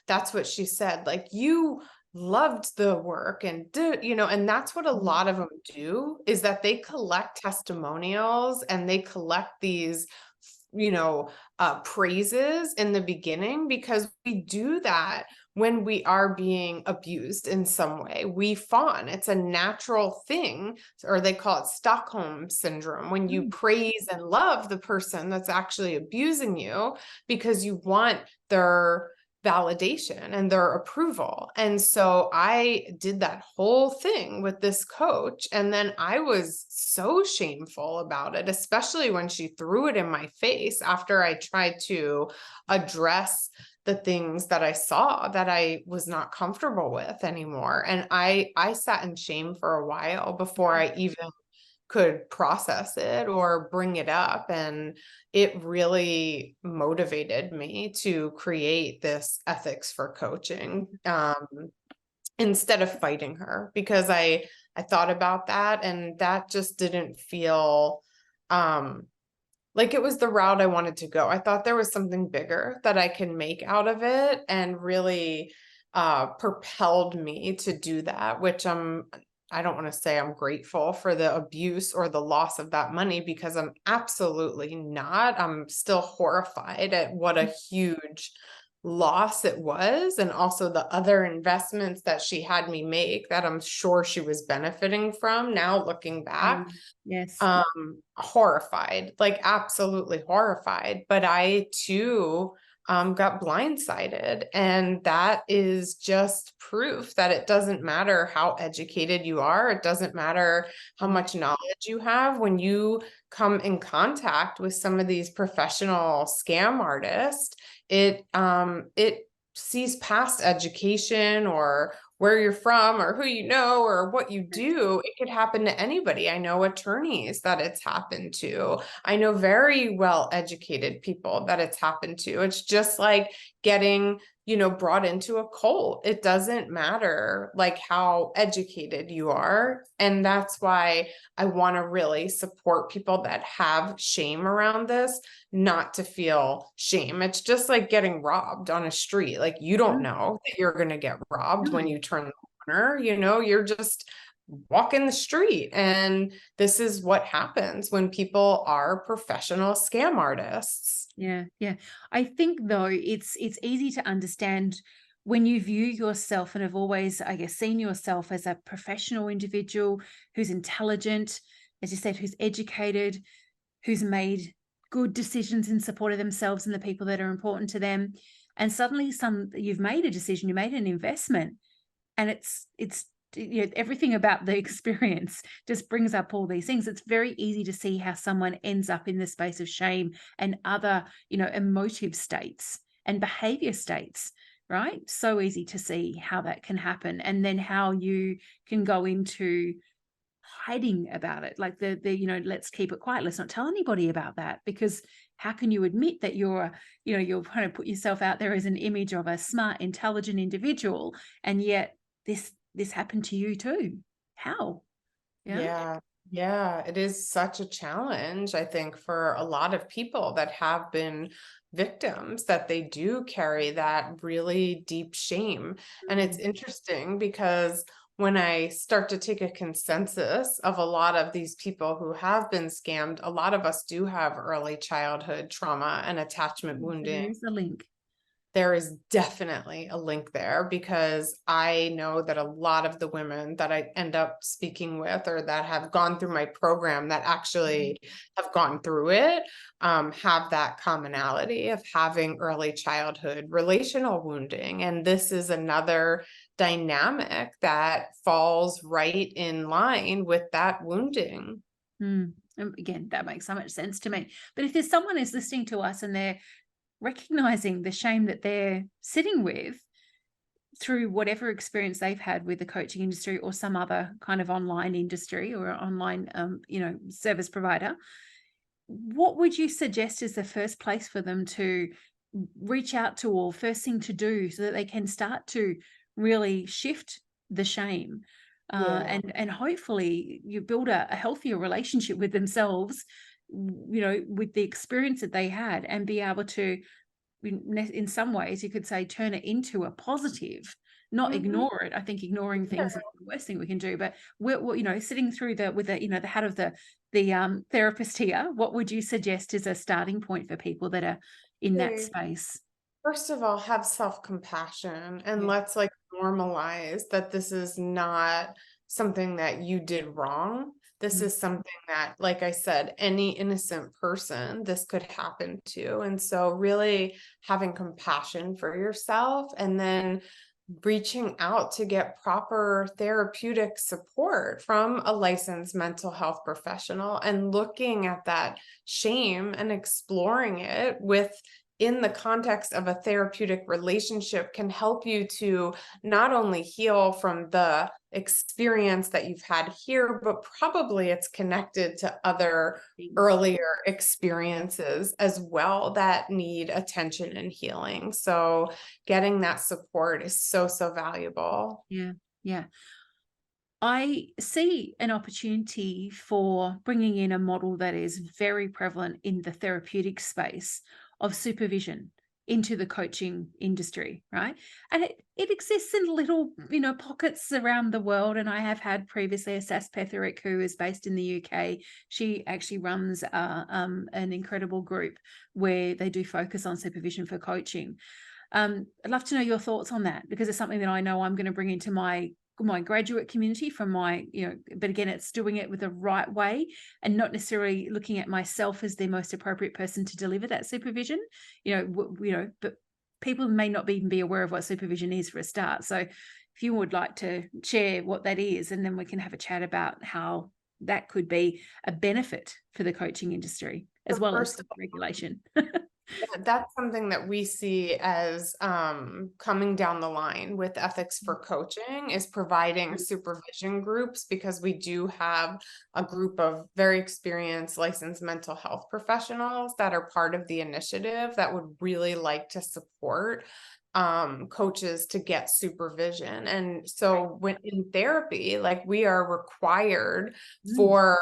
that's what she said, like, you loved the work and and that's what a lot of them do, is that they collect testimonials and they collect these praises in the beginning, because we do that when we are being abused in some way. We fawn. It's a natural thing, or they call it Stockholm syndrome, when you praise and love the person that's actually abusing you because you want their validation and their approval. And so I did that whole thing with this coach. And then I was so shameful about it, especially when she threw it in my face after I tried to address the things that I saw that I was not comfortable with anymore. And I sat in shame for a while before I even could process it or bring it up. And it really motivated me to create this ethics for coaching, instead of fighting her, because I thought about that, and that just didn't feel like it was the route I wanted to go. I thought there was something bigger that I can make out of it, and really propelled me to do that, which I don't want to say I'm grateful for the abuse or the loss of that money, because I'm absolutely not. I'm still horrified at what a huge loss it was, and also the other investments that she had me make that I'm sure she was benefiting from now looking back. Yes. Horrified, like absolutely horrified. But I too got blindsided. And that is just proof that it doesn't matter how educated you are. It doesn't matter how much knowledge you have. When you come in contact with some of these professional scam artists, it sees past education or where you're from or who you know or what you do. It could happen to anybody. I know attorneys that it's happened to. I know very well educated people that it's happened to. It's just like getting, brought into a cult. It doesn't matter like how educated you are. And that's why I want to really support people that have shame around this, not to feel shame. It's just like getting robbed on a street. Like, you don't know that you're going to get robbed when you turn the corner. You're just walking the street. And this is what happens when people are professional scam artists. Yeah. I think though it's easy to understand when you view yourself and have always, I guess, seen yourself as a professional individual who's intelligent, as you said, who's educated, who's made good decisions in support of themselves and the people that are important to them, and suddenly you've made a decision, you made an investment, and it's everything about the experience just brings up all these things. It's very easy to see how someone ends up in the space of shame and other, emotive states and behavior states, right? So easy to see how that can happen, and then how you can go into hiding about it, like the let's keep it quiet, let's not tell anybody about that, because how can you admit that you're trying to put yourself out there as an image of a smart, intelligent individual, and yet this happened to you too? How? Yeah. Yeah, it is such a challenge, I think, for a lot of people that have been victims, that they do carry that really deep shame. And it's interesting because when I start to take a consensus of a lot of these people who have been scammed, a lot of us do have early childhood trauma and attachment So wounding. there is a link. There is definitely a link there, because I know that a lot of the women that I end up speaking with, or that have gone through my program, that actually have gone through it, have that commonality of having early childhood relational wounding. And this is another dynamic that falls right in line with that wounding. And again, that makes so much sense to me. But if there's someone who's listening to us and they're recognizing the shame that they're sitting with through whatever experience they've had with the coaching industry or some other kind of online industry or online service provider, what would you suggest is the first place for them to reach out to, or first thing to do, so that they can start to really shift the shame, Yeah. and hopefully you build a healthier relationship with themselves, with the experience that they had, and be able to, in some ways, you could say, turn it into a positive, not Mhm. ignore it. I think ignoring things is the worst thing we can do. But we're sitting through with the hat of the therapist here, what would you suggest is a starting point for people that are in that Okay. space? First of all, have self-compassion, and Yeah. let's like normalize that this is not something that you did wrong. This Mm. is something that, like I said, any innocent person, this could happen to. And so really having compassion for yourself, and then reaching out to get proper therapeutic support from a licensed mental health professional, and looking at that shame and exploring it in the context of a therapeutic relationship, can help you to not only heal from the experience that you've had here, but probably it's connected to other Things. earlier experiences as well that need attention and healing. So getting that support is so, so valuable. Yeah. Yeah. I see an opportunity for bringing in a model that is very prevalent in the therapeutic space of supervision into the coaching industry, right? And it exists in little, pockets around the world. And I have had previously a Sas Petherick, who is based in the UK. She actually runs an incredible group where they do focus on supervision for coaching. I'd love to know your thoughts on that, because it's something that I know I'm going to bring into my graduate community from my, but again, it's doing it with the right way, and not necessarily looking at myself as the most appropriate person to deliver that supervision, but people may not even be aware of what supervision is, for a start. So if you would like to share what that is, and then we can have a chat about how that could be a benefit for the coaching industry, as So well as first of regulation. Yeah, that's something that we see as coming down the line with ethics for coaching, is providing supervision groups, because we do have a group of very experienced licensed mental health professionals that are part of the initiative, that would really like to support coaches to get supervision. And so when in therapy, like, we are required Mm. for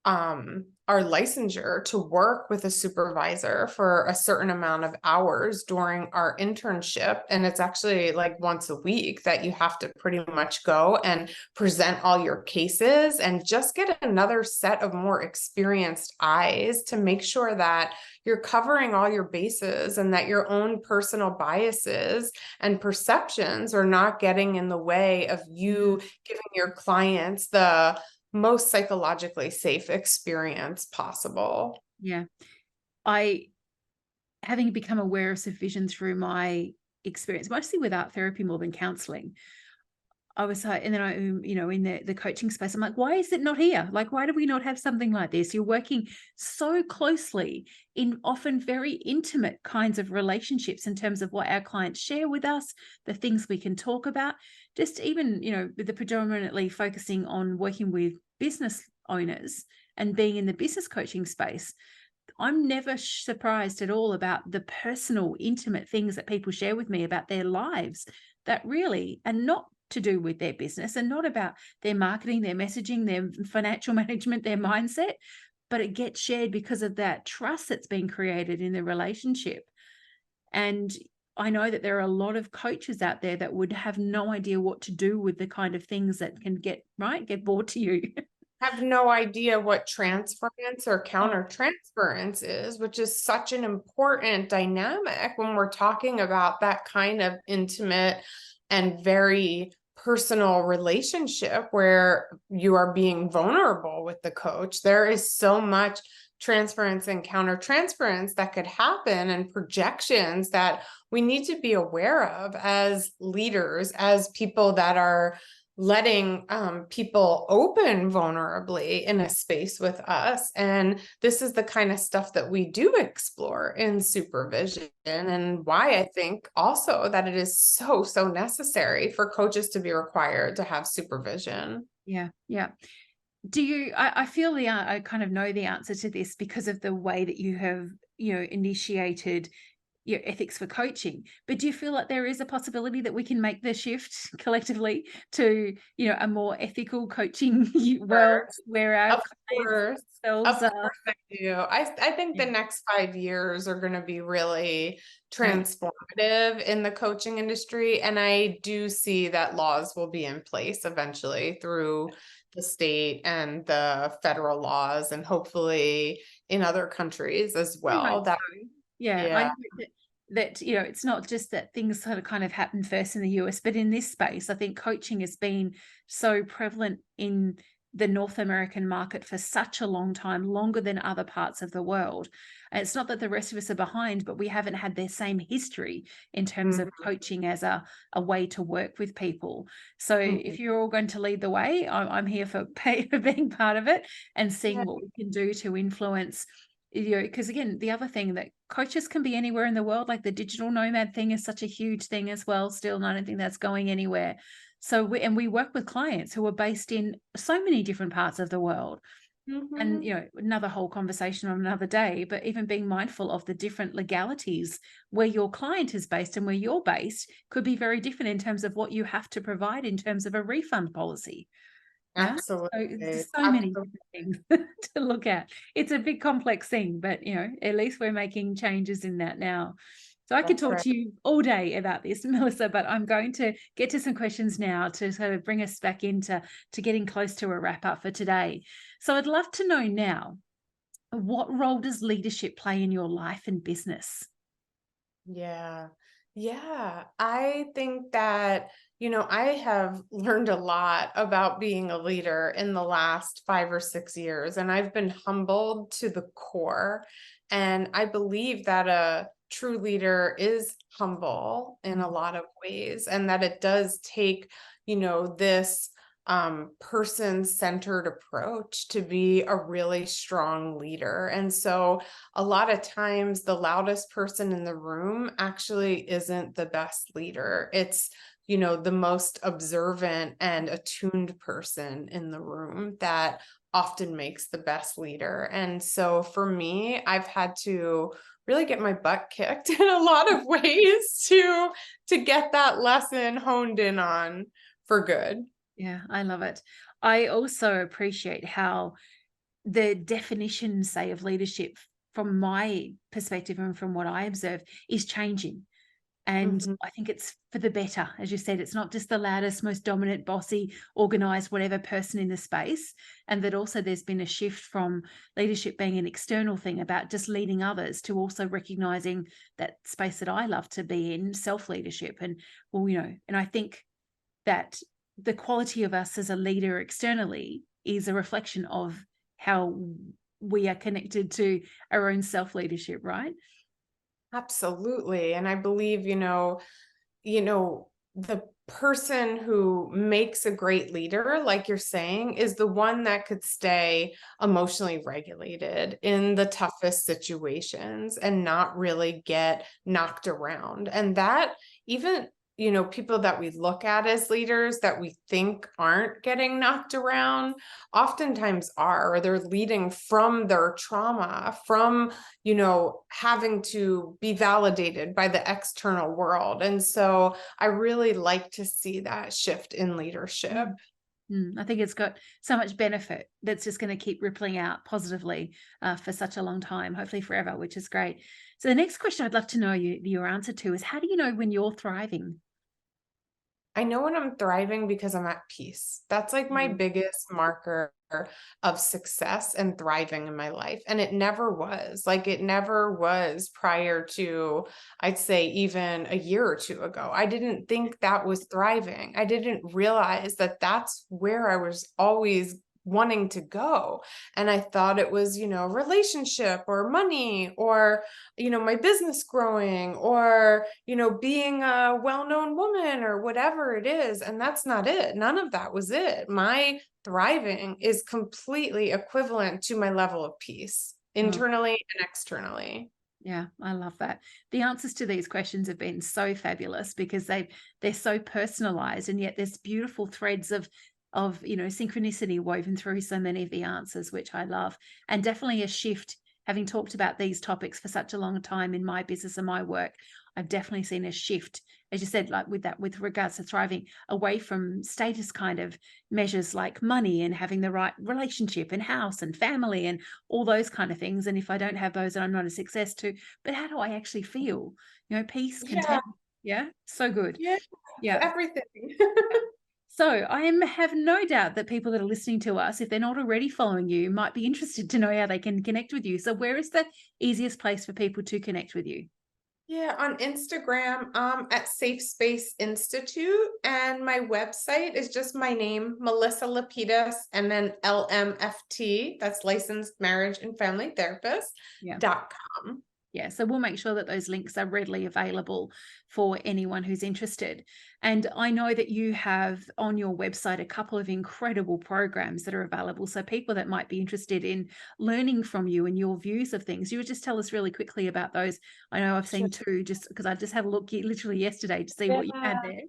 um our licensure to work with a supervisor for a certain amount of hours during our internship. And it's actually like once a week that you have to pretty much go and present all your cases and just get another set of more experienced eyes to make sure that you're covering all your bases and that your own personal biases and perceptions are not getting in the way of you giving your clients the most psychologically safe experience possible. Yeah. I, having become aware of supervision through my experience, mostly with art therapy more than counseling, I was like, and then I, in the coaching space, I'm like, why is it not here? Like, why do we not have something like this? You're working so closely in often very intimate kinds of relationships in terms of what our clients share with us, the things we can talk about, just even, with the predominantly focusing on working with business owners and being in the business coaching space. I'm never surprised at all about the personal, intimate things that people share with me about their lives that really are not to do with their business and not about their marketing, their messaging, their financial management, their mindset, but it gets shared because of that trust that's been created in the relationship. And I know that there are a lot of coaches out there that would have no idea what to do with the kind of things that can get brought to you. Have no idea what transference or countertransference is, which is such an important dynamic when we're talking about that kind of intimate and very personal relationship where you are being vulnerable with the coach. There is so much transference and countertransference that could happen and projections that we need to be aware of as leaders, as people that are letting people open vulnerably in a space with us. And this is the kind of stuff that we do explore in supervision, and why I think also that it is so necessary for coaches to be required to have supervision. Yeah. I feel I kind of know the answer to this because of the way that you have, initiated your ethics for coaching. But do you feel like there is a possibility that we can make the shift collectively to, a more ethical coaching world where our Of course. clients Of course I do. I think the Yeah. next 5 years are going to be really transformative in the coaching industry. And I do see that laws will be in place eventually through the state and the federal laws, and hopefully in other countries as Very much well. That, so. Yeah, I yeah. know that it's not just that things sort of kind of happen first in the US, but in this space, I think coaching has been so prevalent in the North American market for such a long time, longer than other parts of the world. And it's not that the rest of us are behind, but we haven't had their same history in terms of coaching as a way to work with people. So if you're all going to lead the way, I'm here for being part of it and seeing what we can do to influence. Because again, the other thing that coaches can be anywhere in the world, like the digital nomad thing is such a huge thing as well still, and I don't think that's going anywhere. So we work with clients who are based in so many different parts of the world. And another whole conversation on another day, but even being mindful of the different legalities where your client is based and where you're based could be very different in terms of what you have to provide in terms of a refund policy. Yeah. Absolutely. So there's so many different things to look at. It's a big complex thing, but at least we're making changes in that now. So I could talk to you all day about this, Melissa, but I'm going to get to some questions now to sort of bring us back into getting close to a wrap up for today. So I'd love to know now, what role does leadership play in your life and business? Yeah. I think that, I have learned a lot about being a leader in the last 5 or 6 years, and I've been humbled to the core. And I believe that a true leader is humble in a lot of ways, and that it does take, this person-centered approach to be a really strong leader. And so a lot of times the loudest person in the room actually isn't the best leader. It's, the most observant and attuned person in the room that often makes the best leader. And so for me, I've had to really get my butt kicked in a lot of ways to get that lesson honed in on for good. Yeah, I love it. I also appreciate how the definition, say, of leadership from my perspective and from what I observe is changing. And Mhm. I think it's for the better. As you said, it's not just the loudest, most dominant, bossy, organized, whatever person in the space. And that also there's been a shift from leadership being an external thing about just leading others to also recognizing that space that I love to be in, self-leadership. And, well, and I think that the quality of us as a leader externally is a reflection of how we are connected to our own self-leadership, right? Absolutely. And I believe, the person who makes a great leader, like you're saying, is the one that could stay emotionally regulated in the toughest situations and not really get knocked around. And that even, people that we look at as leaders that we think aren't getting knocked around oftentimes are, or they're leading from their trauma, from having to be validated by the external world. And so I really like to see that shift in leadership. I think it's got so much benefit that's just going to keep rippling out positively for such a long time, hopefully forever, which is great. So the next question I'd love to know your answer to is, how do you know when you're thriving? I know when I'm thriving because I'm at peace. That's like my Mm. biggest marker of success and thriving in my life. And it never was. Like it never was prior to, I'd say, even a year or two ago. I didn't think that was thriving. I didn't realize that that's where I was always wanting to go. And I thought it was, relationship or money or, my business growing or, being a well-known woman or whatever it is. And that's not it. None of that was it. My thriving is completely equivalent to my level of peace Oh, internally and externally. yeah, I love that. The answers to these questions have been so fabulous because they're so personalized, and yet there's beautiful threads of synchronicity woven through so many of the answers, which I love. And definitely a shift, having talked about these topics for such a long time in my business and my work. I've definitely seen a shift, as you said, like with regards to thriving, away from status kind of measures like money and having the right relationship and house and family and all those kind of things. And if I don't have those, then I'm not a success too. But how do I actually feel? Peace, Yeah, content. Yeah, so good. yeah, it's Yeah. everything. So I have no doubt that people that are listening to us, if they're not already following you, might be interested to know how they can connect with you. So where is the easiest place for people to connect with you? Yeah, on Instagram, at Safe Space Institute, and my website is just my name, Melissa Lapides, and then LMFT, that's Licensed Marriage and Family Therapist, Yeah. .com. Yeah, so we'll make sure that those links are readily available for anyone who's interested. And I know that you have on your website a couple of incredible programs that are available. So people that might be interested in learning from you and your views of things, you would just tell us really quickly about those. I know I've Sure. seen two just because I just had a look literally yesterday to see what you Yeah. had there.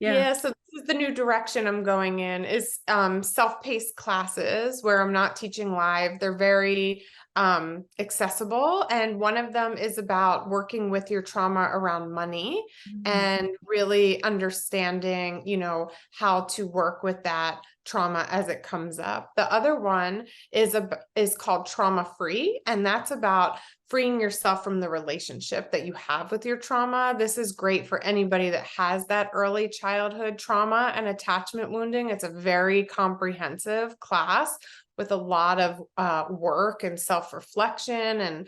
Yeah. Yeah, so this is the new direction I'm going in is self-paced classes where I'm not teaching live. They're very accessible. And one of them is about working with your trauma around money Mm. and really understanding, how to work with that trauma as it comes up. The other one is called Trauma Free, and that's about freeing yourself from the relationship that you have with your trauma. This is great for anybody that has that early childhood trauma and attachment wounding. It's a very comprehensive class with a lot of work and self-reflection.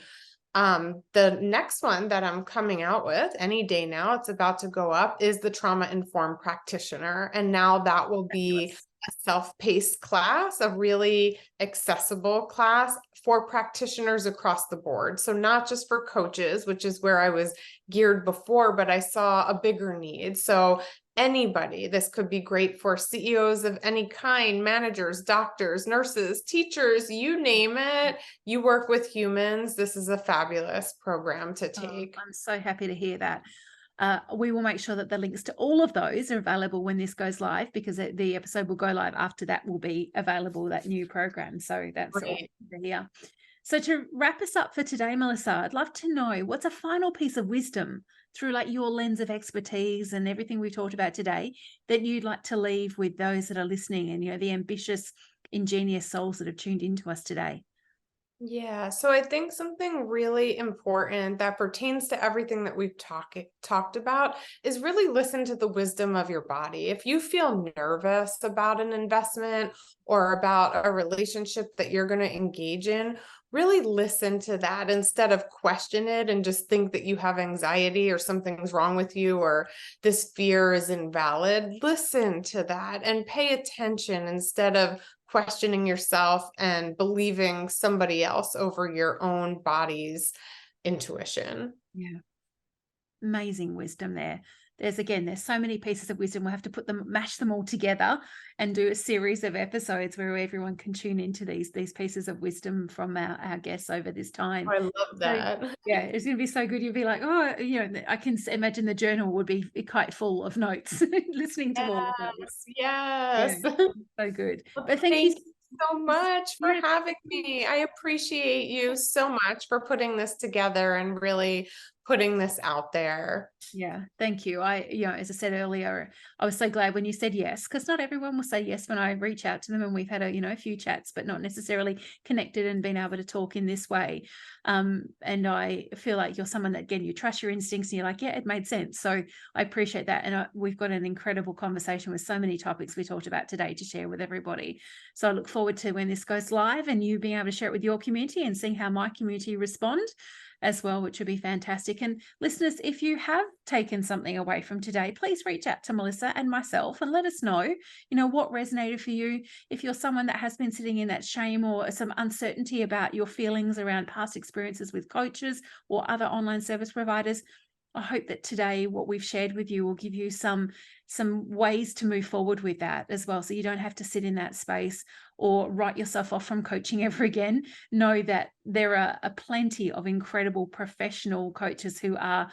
And the next one that I'm coming out with any day now, it's about to go up, is the trauma-informed practitioner. And now that will be a self-paced class, a really accessible class for practitioners across the board. So not just for coaches, which is where I was geared before, but I saw a bigger need. So anybody, this could be great for CEOs of any kind, managers, doctors, nurses, teachers, you name it. You work with humans. This is a fabulous program to take. I'm so happy to hear that. We will make sure that the links to all of those are available when this goes live, because the episode will go live after that will be available, that new program. So that's all Great. to hear. So to wrap us up for today, Melissa, I'd love to know what's a final piece of wisdom through like your lens of expertise and everything we talked about today that you'd like to leave with those that are listening and, the ambitious, ingenious souls that have tuned into us today. Yeah, so I think something really important that pertains to everything that we've talked about is really listen to the wisdom of your body. If you feel nervous about an investment or about a relationship that you're going to engage in, really listen to that instead of question it and just think that you have anxiety or something's wrong with you or this fear is invalid. Listen to that and pay attention instead of questioning yourself and believing somebody else over your own body's intuition. Yeah. Amazing wisdom there. There's so many pieces of wisdom. We'll have to mash them all together and do a series of episodes where everyone can tune into these pieces of wisdom from our guests over this time. I love So that. yeah, it's going to be so good. You'll be like, oh, I can imagine the journal would be quite full of notes listening to all of those. Yeah, Yes, yes. so good. Well, But thank you. thank you so much for Yeah, having me. I appreciate you so much for putting this together and really putting this out there. yeah, thank you. As I said earlier, I was so glad when you said yes, because not everyone will say yes when I reach out to them, and we've had a few chats, but not necessarily connected and been able to talk in this way. And I feel like you're someone that, again, you trust your instincts and you're like, yeah, it made sense. So I appreciate that. And we've got an incredible conversation with so many topics we talked about today to share with everybody. So I look forward to when this goes live and you being able to share it with your community and seeing how my community respond as well, which would be fantastic. And listeners, if you have taken something away from today, please reach out to Melissa and myself and let us know, what resonated for you. If you're someone that has been sitting in that shame or some uncertainty about your feelings around past experiences with coaches or other online service providers, I hope that today what we've shared with you will give you some ways to move forward with that as well, so you don't have to sit in that space or write yourself off from coaching ever again. Know that there are plenty of incredible professional coaches who are,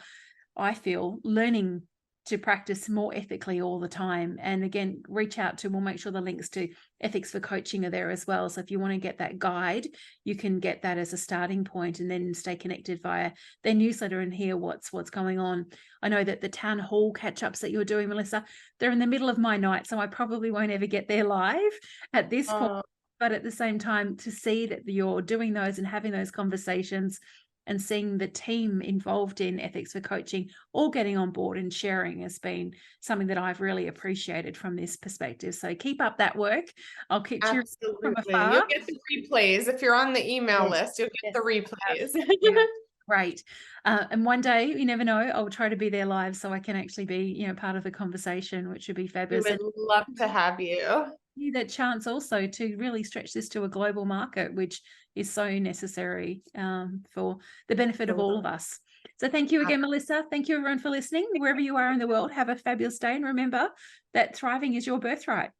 I feel, learning to practice more ethically all the time. And again, reach out to, we'll make sure the links to Ethics for Coaching are there as well. So if you want to get that guide, you can get that as a starting point and then stay connected via their newsletter and hear what's going on. I know that the town hall catch-ups that you're doing, Melissa, they're in the middle of my night, so I probably won't ever get there live at this point. But at the same time, to see that you're doing those and having those conversations and seeing the team involved in Ethics for Coaching all getting on board and sharing has been something that I've really appreciated from this perspective. So keep up that work. I'll keep cheering from Absolutely. You'll afar. get the replays. If you're on the email Yes, list, you'll get yes, the replays. yeah. Great. And one day, you never know, I'll try to be there live so I can actually be, part of the conversation, which would be We fabulous. would love to have you. That chance also to really stretch this to a global market, which is so necessary for the benefit of all of us. So thank you again, Melissa. Thank you everyone for listening. Wherever you are in the world, have a fabulous day. And remember that thriving is your birthright.